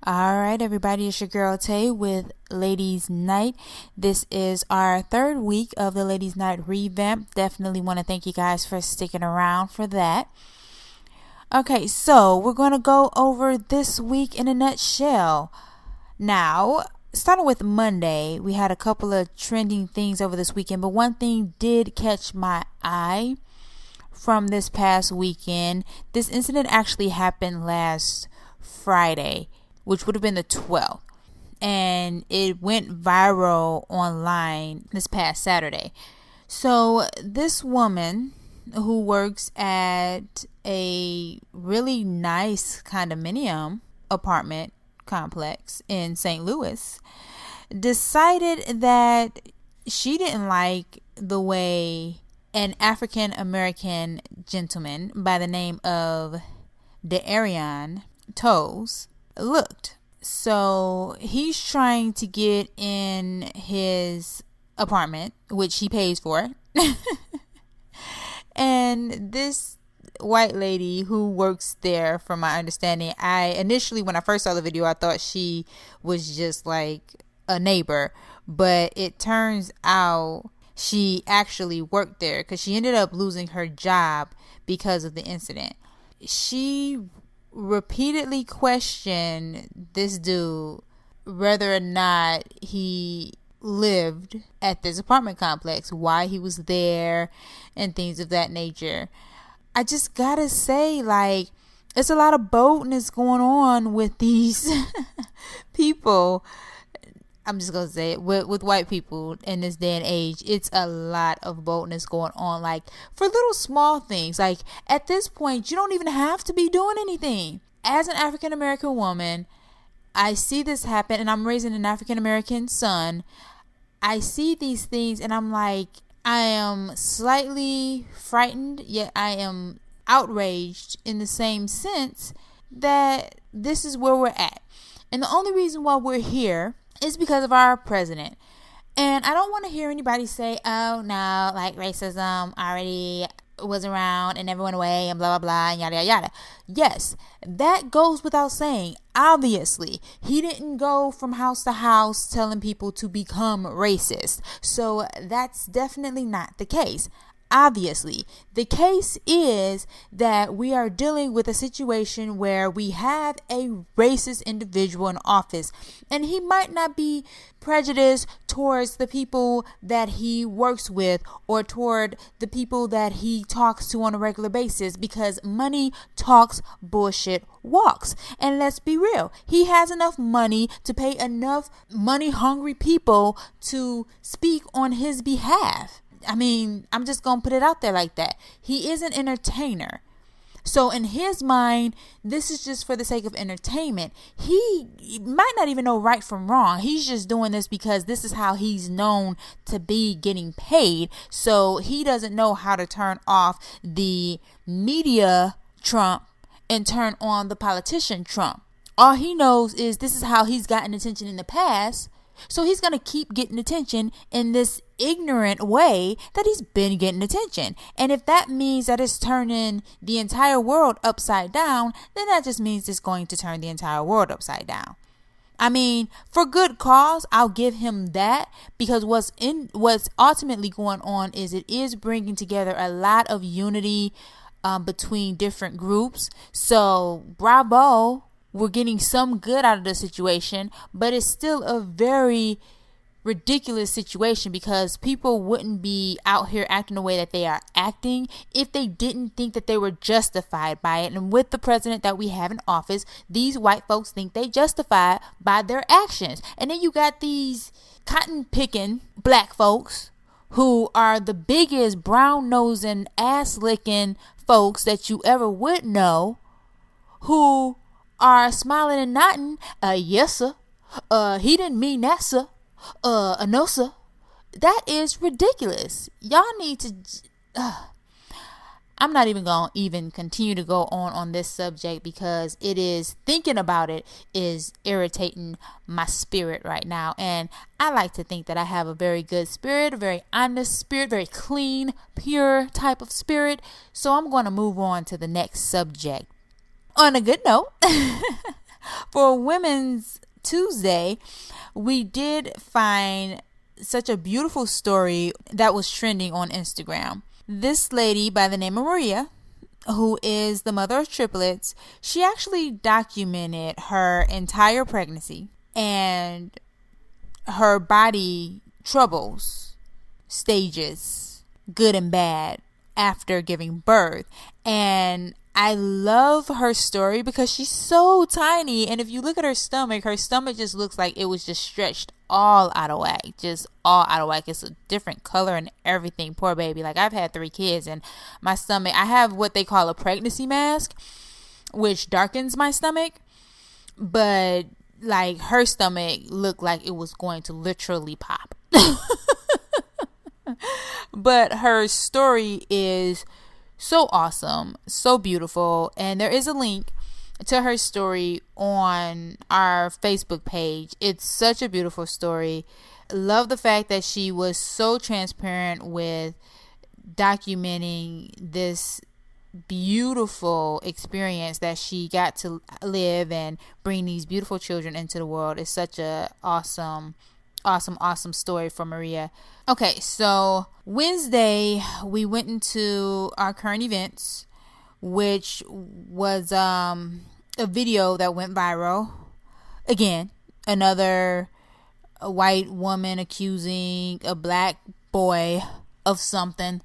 All right, everybody, it's your girl Tay with Ladies Night. This is our third week of the Ladies Night Revamp. Definitely want to thank you guys for sticking around for that. Okay, so we're going to go over this week in a nutshell. Now, starting with Monday, we had a couple of trending things over this weekend, but one thing did catch my eye from this past weekend. This incident actually happened last Friday, which would have been the 12th. And it went viral online this past Saturday. So this woman who works at a really nice condominium apartment complex in St. Louis decided that she didn't like the way an African American gentleman by the name of Darian Toes looked. So he's trying to get in his apartment, which he pays for. And this white lady who works there, from my understanding, when I first saw the video, I thought she was just like a neighbor, but it turns out she actually worked there because she ended up losing her job because of the incident. She repeatedly questioned this dude whether or not he lived at this apartment complex, why he was there, and things of that nature. I just gotta say, like, it's a lot of boldness going on with these people. I'm just gonna say it, with white people in this day and age. It's a lot of boldness going on, like for little small things. Like at this point, you don't even have to be doing anything. As an African American woman, I see this happen, and I'm raising an African American son. I see these things and I'm like, I am slightly frightened, yet I am outraged in the same sense that this is where we're at. And the only reason why we're here is because of our president. And I don't want to hear anybody say, oh no, like racism already was around and never went away and blah blah blah and yada yada yada. Yes, that goes without saying. Obviously, he didn't go from house to house telling people to become racist. So that's definitely not the case. Obviously, the case is that we are dealing with a situation where we have a racist individual in office, and he might not be prejudiced towards the people that he works with or toward the people that he talks to on a regular basis, because money talks, bullshit walks. And let's be real, he has enough money to pay enough money hungry people to speak on his behalf. I mean, I'm just going to put it out there like that. He is an entertainer. So in his mind, this is just for the sake of entertainment. He might not even know right from wrong. He's just doing this because this is how he's known to be getting paid. So he doesn't know how to turn off the media Trump and turn on the politician Trump. All he knows is this is how he's gotten attention in the past. So he's going to keep getting attention in this ignorant way that he's been getting attention. And if that means that it's turning the entire world upside down, then that just means it's going to turn the entire world upside down. I mean, for good cause, I'll give him that, because what's ultimately going on is it is bringing together a lot of unity between different groups. So bravo. We're getting some good out of the situation, but it's still a very ridiculous situation, because people wouldn't be out here acting the way that they are acting if they didn't think that they were justified by it. And with the president that we have in office, these white folks think they justified by their actions. And then you got these cotton picking black folks who are the biggest brown nosing ass licking folks that you ever would know, who are smiling and nodding. Yes sir, he didn't mean that sir, no sir. That is ridiculous. Y'all need to I'm not even gonna continue to go on this subject, because thinking about it is irritating my spirit right now. And I like to think that I have a very good spirit, a very honest spirit, very clean, pure type of spirit. So I'm going to move on to the next subject. On a good note, For Women's Tuesday, we did find such a beautiful story that was trending on Instagram. This lady by the name of Maria, who is the mother of triplets, she actually documented her entire pregnancy and her body troubles, stages, good and bad, after giving birth. And I love her story because she's so tiny, and if you look at her stomach just looks like it was just stretched all out of whack, just all out of whack. It's a different color and everything. Poor baby. Like, I've had 3 kids, and my stomach, I have what they call a pregnancy mask, which darkens my stomach, but like her stomach looked like it was going to literally pop. But her story is so awesome, so beautiful, and there is a link to her story on our Facebook page. It's such a beautiful story. Love the fact that she was so transparent with documenting this beautiful experience that she got to live and bring these beautiful children into the world. It's such a awesome story for Maria. Okay, so Wednesday we went into our current events, which was a video that went viral. Again, another white woman accusing a black boy of something.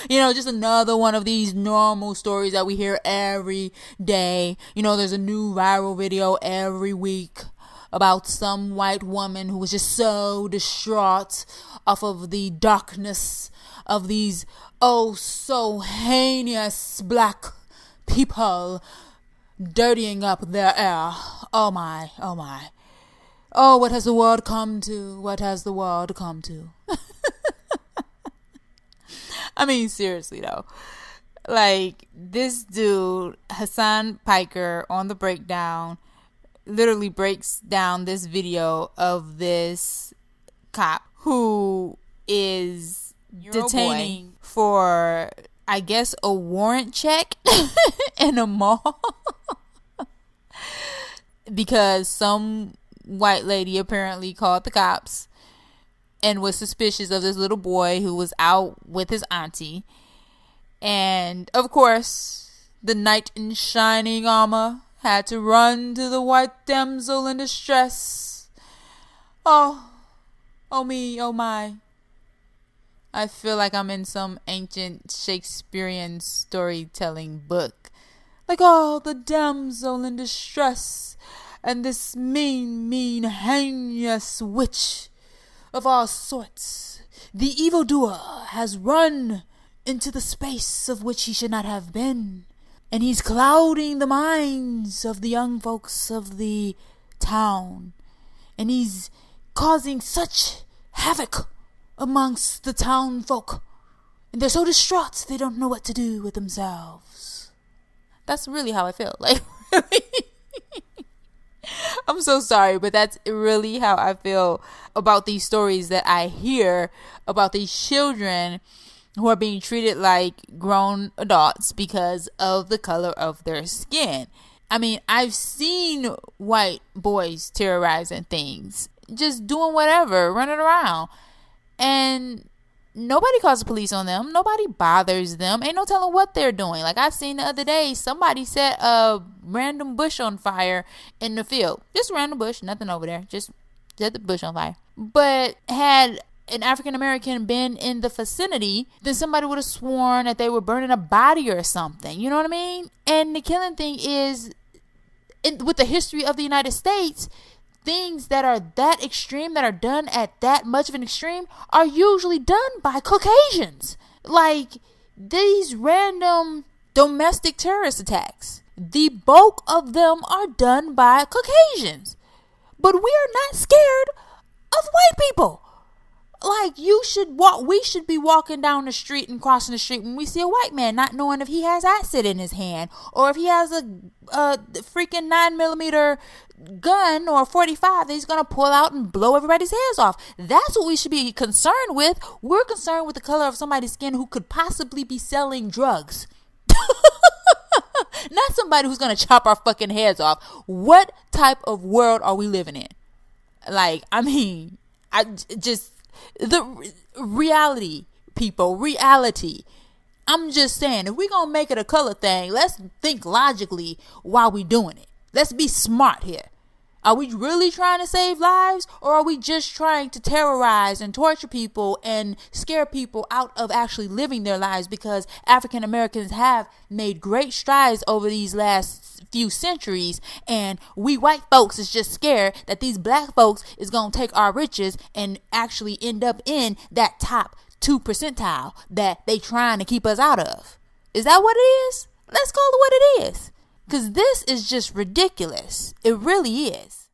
Just another one of these normal stories that we hear every day. There's a new viral video every week about some white woman who was just so distraught off of the darkness of these so heinous black people dirtying up their air. Oh my. Oh, what has the world come to? What has the world come to? I mean, seriously though. Like, this dude, Hassan Piker, on the breakdown, literally breaks down this video of this cop who is detaining for, I guess, a warrant check in a mall because some white lady apparently called the cops and was suspicious of this little boy who was out with his auntie. And of course, the knight in shining armor had to run to the white damsel in distress. Oh me, oh my. I feel like I'm in some ancient Shakespearean storytelling book. Like, the damsel in distress, and this mean, heinous witch of all sorts, the evildoer, has run into the space of which he should not have been. And he's clouding the minds of the young folks of the town. And he's causing such havoc amongst the town folk. And they're so distraught they don't know what to do with themselves. That's really how I feel. Like, really. I'm so sorry, but that's really how I feel about these stories that I hear about these children who are being treated like grown adults because of the color of their skin. I mean, I've seen white boys terrorizing things, just doing whatever, running around, and nobody calls the police on them. Nobody bothers them. Ain't no telling what they're doing. Like, I seen the other day, somebody set a random bush on fire in the field. Just a random bush, nothing over there. Just set the bush on fire. But had an African American been in the vicinity, then somebody would have sworn that they were burning a body or something. You know what I mean? And the killing thing is, with the history of the United States, things that are that extreme, that are done at that much of an extreme, are usually done by Caucasians. Like, these random domestic terrorist attacks, the bulk of them are done by Caucasians. But we are not scared of white people. Like, we should be walking down the street and crossing the street when we see a white man, not knowing if he has acid in his hand or if he has a freaking 9mm gun or 45 that he's going to pull out and blow everybody's heads off. That's what we should be concerned with. We're concerned with the color of somebody's skin who could possibly be selling drugs. Not somebody who's going to chop our fucking heads off. What type of world are we living in? Like, I mean, I just, the reality, people, reality. I'm just saying, if we're going to make it a color thing, let's think logically while we doing it. Let's be smart here. Are we really trying to save lives, or are we just trying to terrorize and torture people and scare people out of actually living their lives? Because African Americans have made great strides over these last few centuries, and we white folks is just scared that these black folks is going to take our riches and actually end up in that top 2 percentile that they trying to keep us out of. Is that what it is? Let's call it what it is. Because this is just ridiculous. It really is.